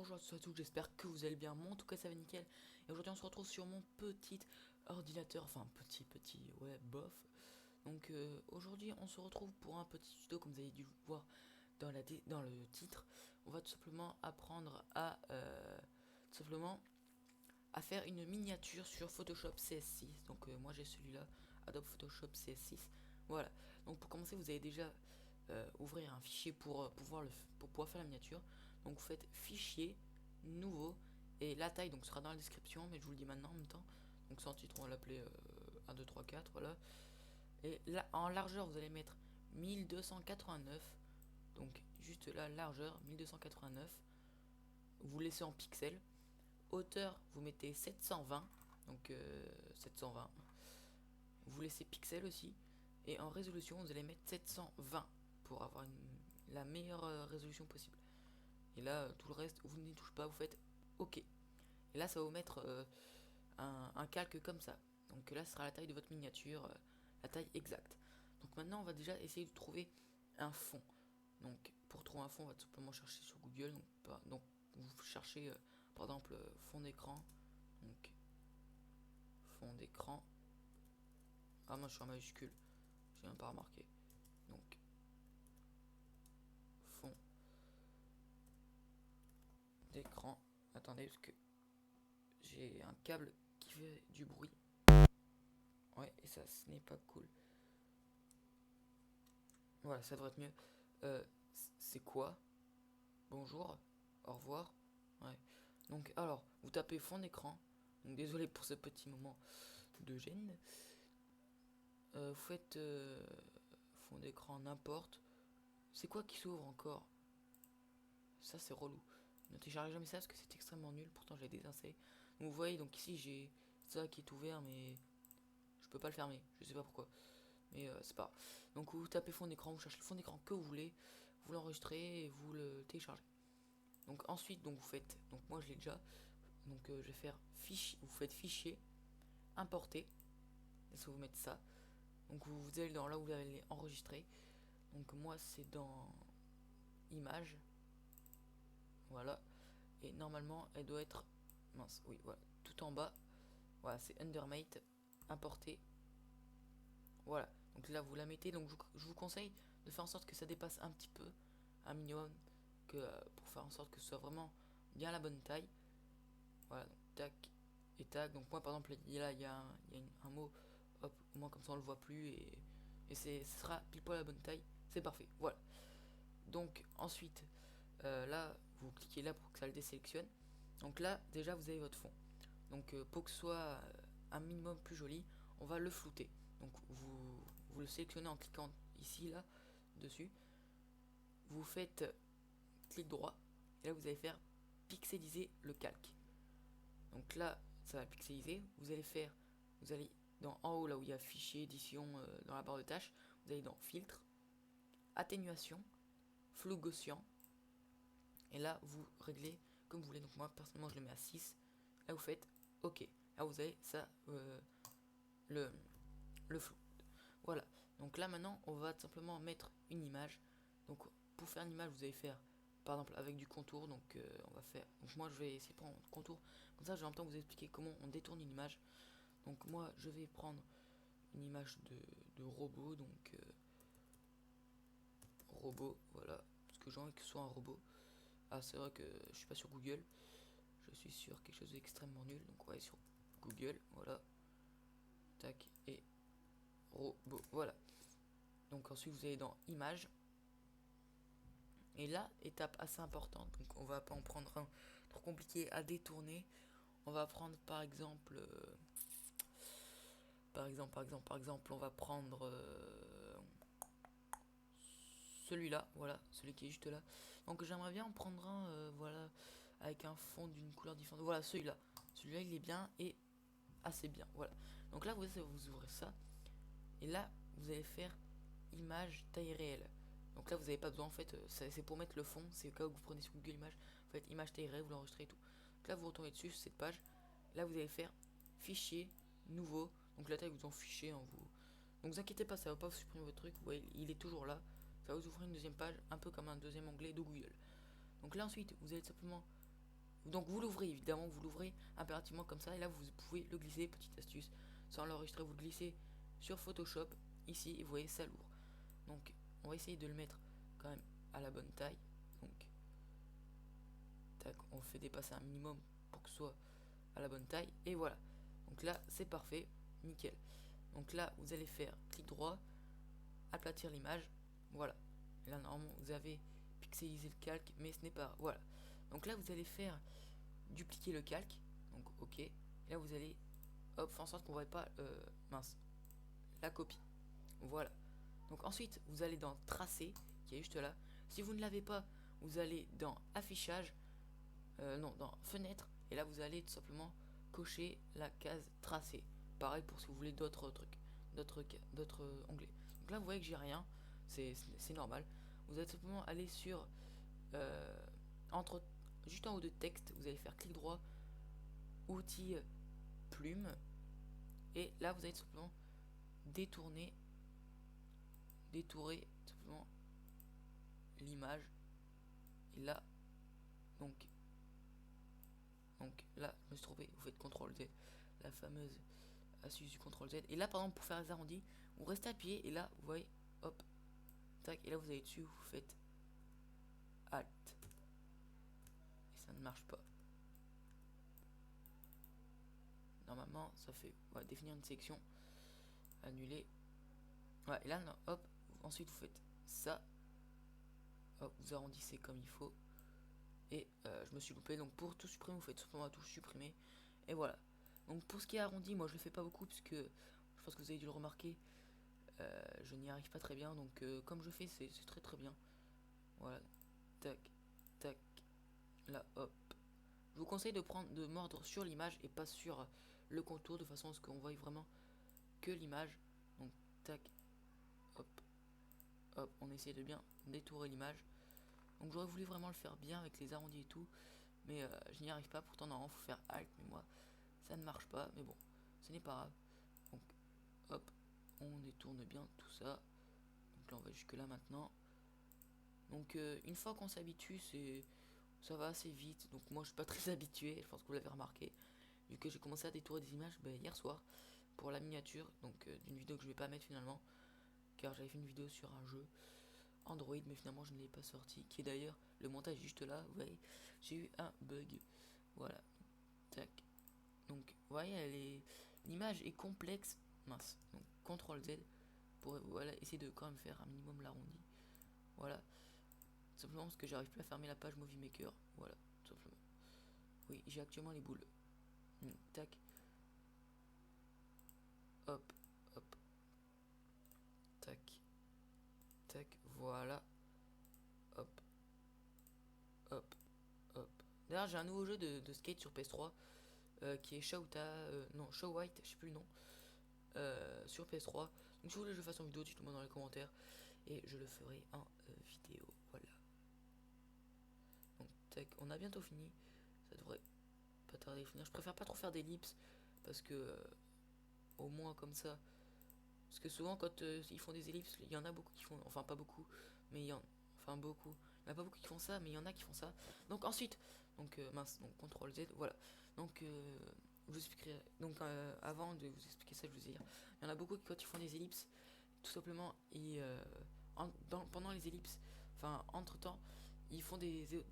Bonjour à tous, j'espère que vous allez bien. Moi en tout cas ça va nickel. Et aujourd'hui on se retrouve sur mon petit ordinateur, enfin petit, ouais, bof. Donc aujourd'hui on se retrouve pour un petit tuto comme vous avez dû le voir dans le titre. On va tout simplement apprendre tout simplement à faire une miniature sur Photoshop CS6. Donc moi j'ai celui-là, Adobe Photoshop CS6. Voilà, donc pour commencer vous allez déjà ouvrir un fichier pour pouvoir faire la miniature. Donc vous faites fichier, nouveau, et la taille donc sera dans la description, mais je vous le dis maintenant en même temps. Donc sans titre on va l'appeler 1, 2, 3, 4, voilà. Et là en largeur vous allez mettre 1289, donc juste la largeur 1289, vous laissez en pixels. Hauteur vous mettez 720, donc 720, vous laissez pixels aussi. Et en résolution vous allez mettre 720 pour avoir la meilleure résolution possible. Et là tout le reste vous n'y touchez pas, vous faites OK. Et là ça va vous mettre un calque comme ça. Donc là ce sera la taille de votre miniature, la taille exacte. Donc maintenant on va déjà essayer de trouver un fond. Donc pour trouver un fond on va tout simplement chercher sur Google. Donc vous cherchez par exemple fond d'écran. Donc fond d'écran. Ah moi je suis en majuscule, j'ai même pas remarqué. Donc fond d'écran. Attendez parce que j'ai un câble qui fait du bruit. Ouais, et ça ce n'est pas cool. Voilà, ça devrait être mieux. C'est quoi? Bonjour, au revoir. Ouais. Donc alors, vous tapez fond d'écran. Donc désolé pour ce petit moment de gêne. Vous faites fond d'écran n'importe. C'est quoi qui s'ouvre encore? Ça c'est relou. Ne téléchargez jamais ça parce que c'est extrêmement nul. Pourtant j'ai désinstallé. Donc vous voyez, donc ici j'ai ça qui est ouvert mais je peux pas le fermer. Je sais pas pourquoi. Mais c'est pas grave. Donc vous tapez fond d'écran, vous cherchez le fond d'écran que vous voulez, vous l'enregistrez et vous le téléchargez. Donc ensuite, donc vous faites, donc moi je l'ai déjà. Donc je vais faire fichier, vous faites fichier, importer. Laissez-vous mettre ça. Donc vous allez dans là où vous allez enregistrer. Donc moi c'est dans image. Voilà. Et normalement elle doit être mince. Oui, voilà. Tout en bas. Voilà, c'est Undermate. Importer. Voilà. Donc là vous la mettez. Donc je vous conseille de faire en sorte que ça dépasse un petit peu, un minimum, que pour faire en sorte que ce soit vraiment bien la bonne taille. Voilà. Donc tac et tac. Donc moi par exemple là il y a un mot. Hop, au moins comme ça on le voit plus et ce sera pile poil à la bonne taille. C'est parfait. Voilà. Donc ensuite là vous cliquez là pour que ça le désélectionne. Donc là déjà vous avez votre fond. Donc pour que ce soit un minimum plus joli, on va le flouter. Donc vous le sélectionnez en cliquant ici là dessus. Vous faites clic droit et là vous allez faire pixeliser le calque. Donc là ça va pixeliser. Vous allez dans en haut là où il y a fichier édition dans la barre de tâches, vous allez dans filtre, atténuation, flou gaussien. Et là vous réglez comme vous voulez. Donc moi personnellement je le mets à 6. Là vous faites OK. Là vous avez ça le flou. Voilà. Donc là maintenant on va tout simplement mettre une image. Donc pour faire une image vous allez faire par exemple avec du contour. Donc on va faire. Donc moi je vais essayer de prendre un contour. Comme ça je vais en même temps vous expliquer comment on détourne une image. Donc moi je vais prendre une image de robot. Donc robot, voilà. Parce que j'ai envie que ce soit un robot. Ah c'est vrai que je suis pas sur Google. Je suis sur quelque chose d'extrêmement nul. Donc on va aller sur Google. Voilà. Tac. Et robot. Voilà. Donc ensuite vous allez dans images. Et là, étape assez importante, donc on va pas en prendre un trop compliqué à détourner. On va prendre par exemple, on va prendre celui-là, voilà, celui qui est juste là. Donc j'aimerais bien en prendre un, voilà, avec un fond d'une couleur différente. Voilà, celui-là il est bien et assez bien, voilà. Donc là vous ouvrez ça et là vous allez faire image taille réelle. Donc là vous n'avez pas besoin en fait, c'est pour mettre le fond, c'est au cas où vous prenez sur Google Images, vous faites image taille réelle, vous l'enregistrez et tout. Donc là vous retournez dessus sur cette page, là vous allez faire fichier, nouveau, donc la taille vous en fichez, hein, vous. Donc vous inquiétez pas, ça va pas vous supprimer votre truc, vous voyez, il est toujours là, ça va vous ouvrir une deuxième page, un peu comme un deuxième onglet de Google. Donc là ensuite vous allez simplement Donc vous l'ouvrez évidemment, vous l'ouvrez impérativement comme ça, et là vous pouvez le glisser, petite astuce, sans l'enregistrer, vous le glissez sur Photoshop, ici, et vous voyez ça lourd. Donc on va essayer de le mettre quand même à la bonne taille. Donc tac, on fait dépasser un minimum pour que ce soit à la bonne taille, et voilà. Donc là c'est parfait, nickel. Donc là vous allez faire clic droit, aplatir l'image, voilà. Et là normalement vous avez pixelisé le calque, mais ce n'est pas, voilà. Donc là vous allez faire dupliquer le calque, donc ok, et là vous allez hop faire en sorte qu'on ne voit pas la copie, voilà. Donc ensuite vous allez dans tracer qui est juste là. Si vous ne l'avez pas, vous allez dans affichage, non, dans fenêtre, et là vous allez tout simplement cocher la case tracer. Pareil pour si vous voulez d'autres trucs, d'autres onglets. Donc là vous voyez que j'ai rien, c'est normal. Vous allez simplement aller sur entre juste en haut de texte, vous allez faire clic droit, outil plume, et là vous allez tout simplement détourer tout simplement l'image, et là donc là je me suis trompé, vous faites CTRL Z, la fameuse astuce du CTRL Z, et là par exemple pour faire les arrondis vous restez appuyé, et là vous voyez hop tac, et là vous allez dessus, vous faites Alt, et ça ne marche pas. Normalement ça fait définir une section, annuler, ouais, et là non, hop, ensuite vous faites ça, hop, vous arrondissez comme il faut, et je me suis loupé, donc pour tout supprimer vous faites simplement la touche supprimer, et voilà. Donc pour ce qui est arrondi, moi je le fais pas beaucoup puisque je pense que vous avez dû le remarquer, je n'y arrive pas très bien, donc comme je fais c'est très très bien, voilà, tac tac, là hop. Je vous conseille de mordre sur l'image et pas sur le contour, de façon à ce qu'on voie vraiment que l'image. Donc tac, hop, hop, on essaie de bien détourer l'image. Donc j'aurais voulu vraiment le faire bien avec les arrondis et tout, mais je n'y arrive pas. Pourtant normalement faut faire Alt, mais moi ça ne marche pas, mais bon, ce n'est pas grave. Donc hop, on détourne bien tout ça. Donc là on va jusque là maintenant. Donc une fois qu'on s'habitue, ça va assez vite. Donc moi je suis pas très habitué, je pense que vous l'avez remarqué, vu que j'ai commencé à détourer des images hier soir pour la miniature, donc d'une vidéo que je vais pas mettre finalement, car j'avais fait une vidéo sur un jeu Android, mais finalement je ne l'ai pas sorti, qui est d'ailleurs le montage juste là, vous voyez, j'ai eu un bug, voilà, tac, donc vous voyez, l'image est complexe, mince, donc CTRL Z pour voilà, essayer de quand même faire un minimum l'arrondi, voilà, simplement parce que j'arrive plus à fermer la page Movie Maker, voilà, tout simplement. Oui, j'ai actuellement les boules, tac, hop, hop, tac, tac, voilà, hop, hop, hop. D'ailleurs j'ai un nouveau jeu de skate sur PS3 qui est Show White, je sais plus le nom, sur PS3. Donc si vous voulez que je fasse en vidéo, dites-le moi dans les commentaires et je le ferai en vidéo. Voilà. Donc tac, on a bientôt fini. Ça devrait pas tarder à finir. Je préfère pas trop faire d'ellipses parce que au moins comme ça. Parce que souvent quand ils font des ellipses, il y en a beaucoup qui font, enfin pas beaucoup, mais beaucoup. Il n'y en a pas beaucoup qui font ça, mais il y en a qui font ça. Donc ensuite, donc CTRL Z, voilà. Donc je vous expliquerai. Donc avant de vous expliquer ça, je vous ai dit, il y en a beaucoup qui quand ils font des ellipses, tout simplement, pendant les ellipses, enfin entre temps, ils font des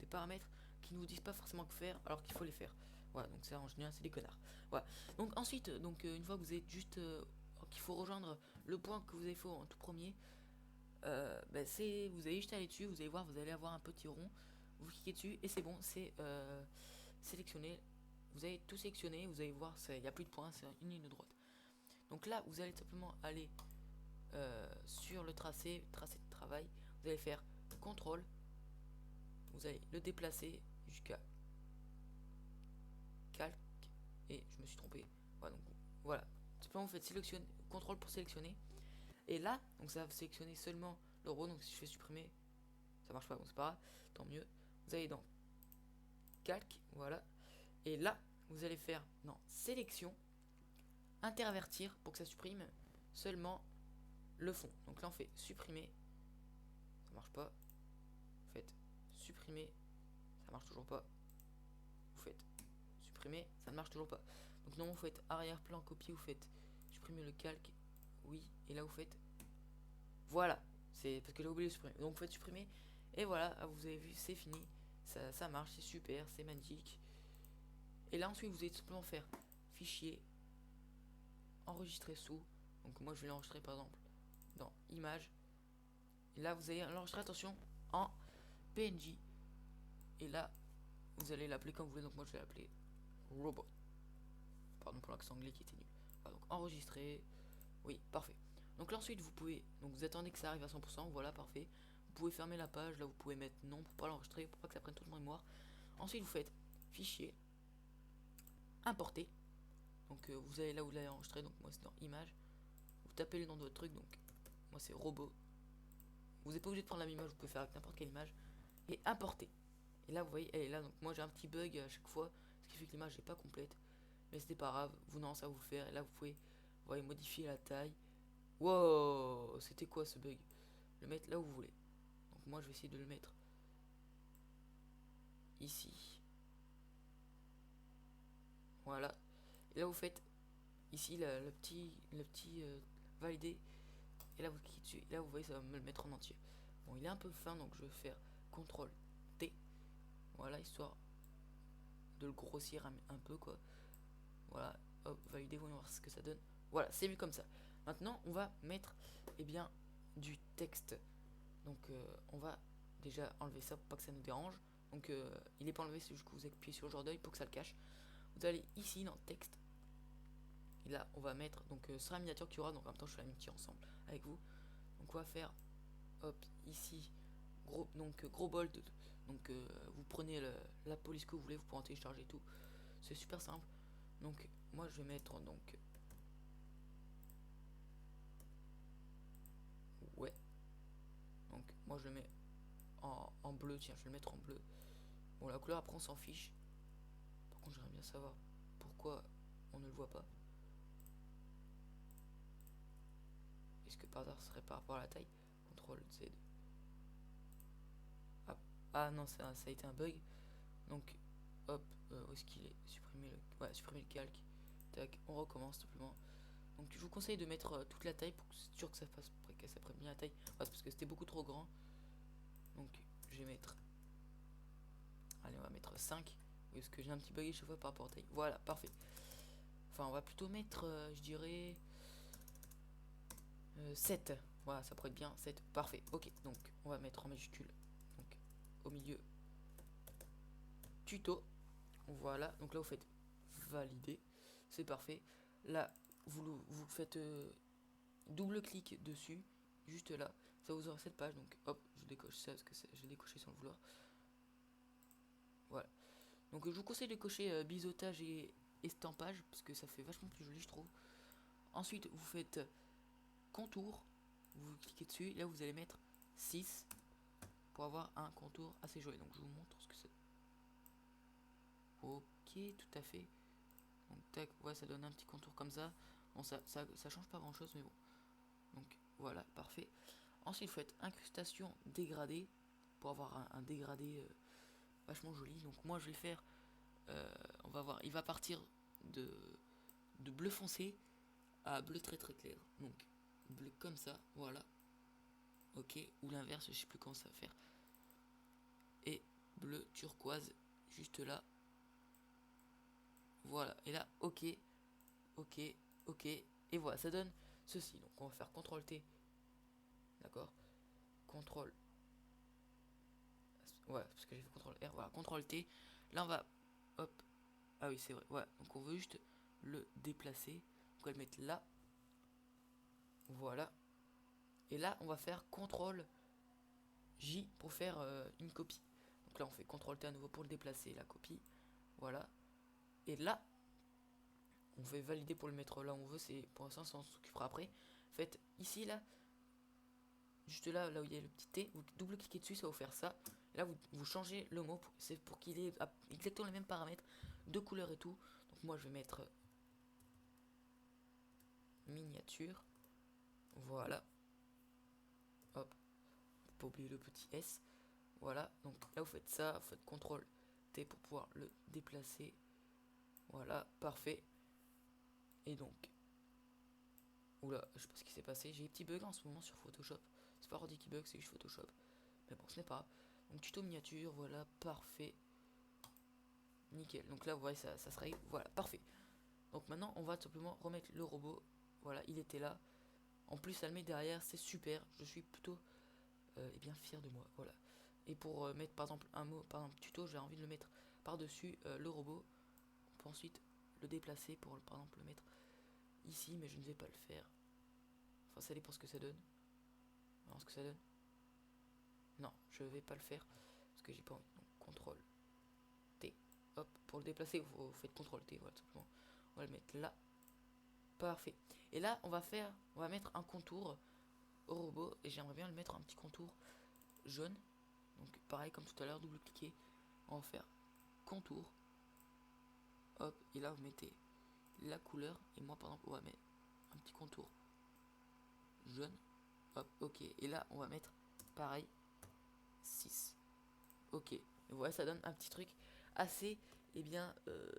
paramètres qui ne vous disent pas forcément que faire, alors qu'il faut les faire. Voilà, donc ça en général c'est des connards. Voilà. Donc ensuite, une fois que vous êtes juste qu'il faut rejoindre le point que vous avez fait en tout premier, vous allez juste aller dessus, vous allez voir, vous allez avoir un petit rond, vous cliquez dessus et c'est bon, c'est sélectionné. Vous avez tout sélectionné, vous allez voir, il n'y a plus de points, c'est une ligne droite. Donc là, vous allez simplement aller sur le tracé de travail, vous allez faire CTRL, vous allez le déplacer jusqu'à calque, et je me suis trompé. Voilà, donc voilà. Simplement vous faites sélectionner, CTRL pour sélectionner. Et là, donc ça va sélectionner seulement le row. Donc si je fais supprimer, ça marche pas, bon c'est pas grave, tant mieux. Vous allez dans calque, voilà. Et là, vous allez faire dans sélection, intervertir pour que ça supprime seulement le fond. Donc là on fait supprimer, ça marche pas. Vous faites supprimer, ça marche toujours pas. vous faites supprimer, ça ne marche toujours pas. Donc non, vous faites arrière-plan, copier, vous faites supprimer le calque, oui, et là vous faites, voilà, c'est parce que j'ai oublié de supprimer. Donc vous faites supprimer, et voilà, vous avez vu, c'est fini, ça marche, c'est super, c'est magique. Et là ensuite vous allez tout simplement faire fichier, enregistrer sous, donc moi je vais l'enregistrer par exemple dans image, et là vous allez l'enregistrer, attention, en PNG, et là vous allez l'appeler comme vous voulez, donc moi je vais l'appeler robot. Pardon pour l'accent anglais qui était nul. Voilà, donc enregistrer, oui, parfait. Donc là ensuite vous pouvez, donc vous attendez que ça arrive à 100%, voilà, parfait. Vous pouvez fermer la page, là vous pouvez mettre non pour pas l'enregistrer, pour pas que ça prenne toute la mémoire. Ensuite vous faites fichier, importer, donc vous allez là où vous l'avez enregistré, donc moi c'est dans image, vous tapez le nom de votre truc, donc moi c'est robot. Vous n'êtes pas obligé de prendre la même image, vous pouvez faire avec n'importe quelle image, et importer. Et là vous voyez, elle est là, donc moi j'ai un petit bug à chaque fois, ce qui fait que l'image n'est pas complète. Mais c'était pas grave, vous non, ça va vous le faire. Et là vous pouvez, vous voyez, modifier la taille. Wow, c'était quoi ce bug? Le mettre là où vous voulez. Donc moi je vais essayer de le mettre ici. Voilà. Et là vous faites ici le petit valider. Et là vous cliquez dessus. Et là vous voyez, ça va me le mettre en entier. Bon, il est un peu fin, donc je vais faire CTRL T. Voilà, histoire de le grossir un peu quoi. Voilà, hop, valider, voyons voir ce que ça donne. Voilà, c'est mieux comme ça. Maintenant, on va mettre, eh bien, du texte. Donc, on va déjà enlever ça pour pas que ça nous dérange. Donc, il n'est pas enlevé, c'est juste que vous appuyez sur le genre d'œil pour que ça le cache. Vous allez ici dans texte. Et là, on va mettre, donc, sur la miniature qu'il y aura. Donc, en même temps, je fais la miniature ensemble avec vous. Donc, on va faire, hop, ici, gros, donc, gros bold. Donc, vous prenez la police que vous voulez, vous pouvez en télécharger tout. C'est super simple. Donc, moi, je vais mettre, donc, ouais. Donc moi je le mets en bleu, tiens je vais le mettre en bleu. Bon la couleur après on s'en fiche. Par contre j'aimerais bien savoir pourquoi on ne le voit pas. Est-ce que par hasard ce serait par rapport à la taille? CTRL Z. Ah, ah non ça a été un bug. Donc hop, où est-ce qu'il est? Supprimer le calque. Tac, on recommence simplement. Donc je vous conseille de mettre toute la taille pour que c'est sûr que ça fasse que ça prenne bien la taille. Ah, c'est parce que c'était beaucoup trop grand. Donc je vais mettre, allez on va mettre 5. Oui, parce que j'ai un petit bug chaque fois par rapport à taille. Voilà, parfait. Enfin on va plutôt mettre, je dirais 7. Voilà, ça pourrait être bien, 7, parfait. Ok, donc on va mettre en majuscule. Donc au milieu, tuto. Voilà, donc là vous faites valider. C'est parfait. Là, vous faites double clic dessus, juste là. Ça vous aura cette page, donc hop, je décoche ça parce que j'ai décoché sans le vouloir. Voilà. Donc je vous conseille de cocher biseautage et estampage parce que ça fait vachement plus joli je trouve. Ensuite vous faites contour, vous cliquez dessus, et là vous allez mettre 6 pour avoir un contour assez joli. Donc je vous montre ce que c'est. Ok, tout à fait. Donc tac, ouais, ça donne un petit contour comme ça. Bon, ça change pas grand chose, mais bon. Donc voilà, parfait. Ensuite vous faites incrustation dégradée pour avoir un dégradé vachement joli. Donc moi je vais faire, on va voir, il va partir de bleu foncé à bleu très très clair. Donc bleu comme ça, voilà. Ok, ou l'inverse, je sais plus comment ça va faire. Et bleu turquoise juste là. Voilà, et là, ok, ok, ok. Et voilà, ça donne ceci. Donc on va faire CTRL T. D'accord. CTRL. Ouais, parce que j'ai fait CTRL R. Voilà, CTRL T. Là on va. Hop. Ah oui, c'est vrai. Ouais, donc on veut juste le déplacer. On va le mettre là. Voilà. Et là, on va faire CTRL J pour faire une copie. Donc là, on fait CTRL T à nouveau pour le déplacer, la copie. Voilà. Et là, on fait valider pour le mettre là où on veut. C'est pour l'instant, ça on s'occupera après. Faites ici, là, juste là, là où il y a le petit T, vous double-cliquez dessus, ça va vous faire ça. Et là, vous changez le mot. C'est pour qu'il ait exactement les mêmes paramètres de couleur et tout. Donc moi, je vais mettre miniature. Voilà. Hop. Pas oublier le petit S. Voilà. Donc là, vous faites ça. Vous faites CTRL T pour pouvoir le déplacer. Voilà, parfait. Et donc, oula, je sais pas ce qui s'est passé. J'ai des petits bugs en ce moment sur Photoshop. C'est pas Ordi qui bug, c'est juste Photoshop. Mais bon, ce n'est pas grave. Donc tuto miniature, voilà, parfait. Nickel. Donc là, vous voyez, ça sera... Voilà, parfait. Donc maintenant, on va tout simplement remettre le robot. Voilà, il était là. En plus, ça le met derrière, c'est super. Je suis plutôt eh bien fier de moi. Voilà. Et pour mettre par exemple un mot, par exemple tuto, j'ai envie de le mettre par-dessus le robot. On peut ensuite le déplacer pour par exemple le mettre ici, mais je ne vais pas le faire. Enfin, ça dépend ce que ça donne. Alors, ce que ça donne. Non, je vais pas le faire parce que j'ai pas envie. Donc, contrôle T. Hop, pour le déplacer, vous faites contrôle T. Voilà, tout simplement. On va le mettre là. Parfait. Et là, on va mettre un contour au robot et j'aimerais bien le mettre un petit contour jaune. Donc, pareil comme tout à l'heure, double-cliquer. On va faire contour. Hop, et là, vous mettez la couleur. Et moi, par exemple, on va mettre un petit contour jaune. Hop, ok. Et là, on va mettre pareil 6. Ok. Et voilà, ça donne un petit truc assez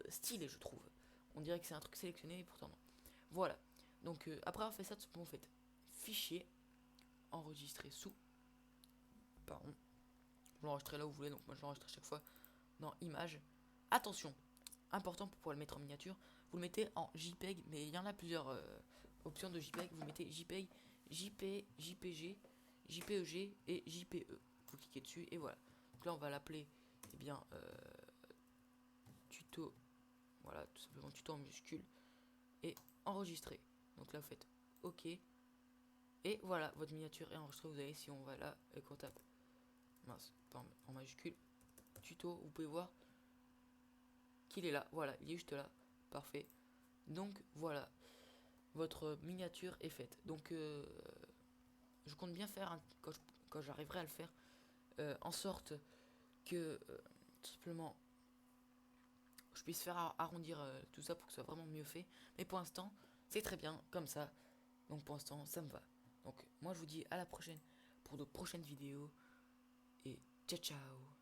stylé, je trouve. On dirait que c'est un truc sélectionné, mais pourtant non. Voilà. Donc après avoir fait ça, tout simplement, vous faites fichier, enregistrer sous. Pardon. Vous l'enregistrez là où vous voulez, donc moi je l'enregistre à chaque fois dans image. Attention, important pour pouvoir le mettre en miniature, vous le mettez en JPEG, mais il y en a plusieurs options de JPEG. Vous mettez JPEG, JPG, JPEG et JPE. Vous cliquez dessus et voilà. Donc là on va l'appeler tuto, voilà, tout simplement tuto en minuscule et enregistrer. Donc là vous faites OK et voilà, votre miniature est enregistrée. Vous avez, si on va là et qu'on tape en majuscule tuto, vous pouvez voir qu'il est là. Voilà, il est juste là. Parfait. Donc voilà, votre miniature est faite. Donc je compte bien faire quand j'arriverai à le faire en sorte que tout simplement je puisse faire arrondir tout ça pour que ce soit vraiment mieux fait. Mais pour l'instant, c'est très bien comme ça. Donc pour l'instant, ça me va. Donc moi je vous dis à la prochaine pour de prochaines vidéos et ciao ciao.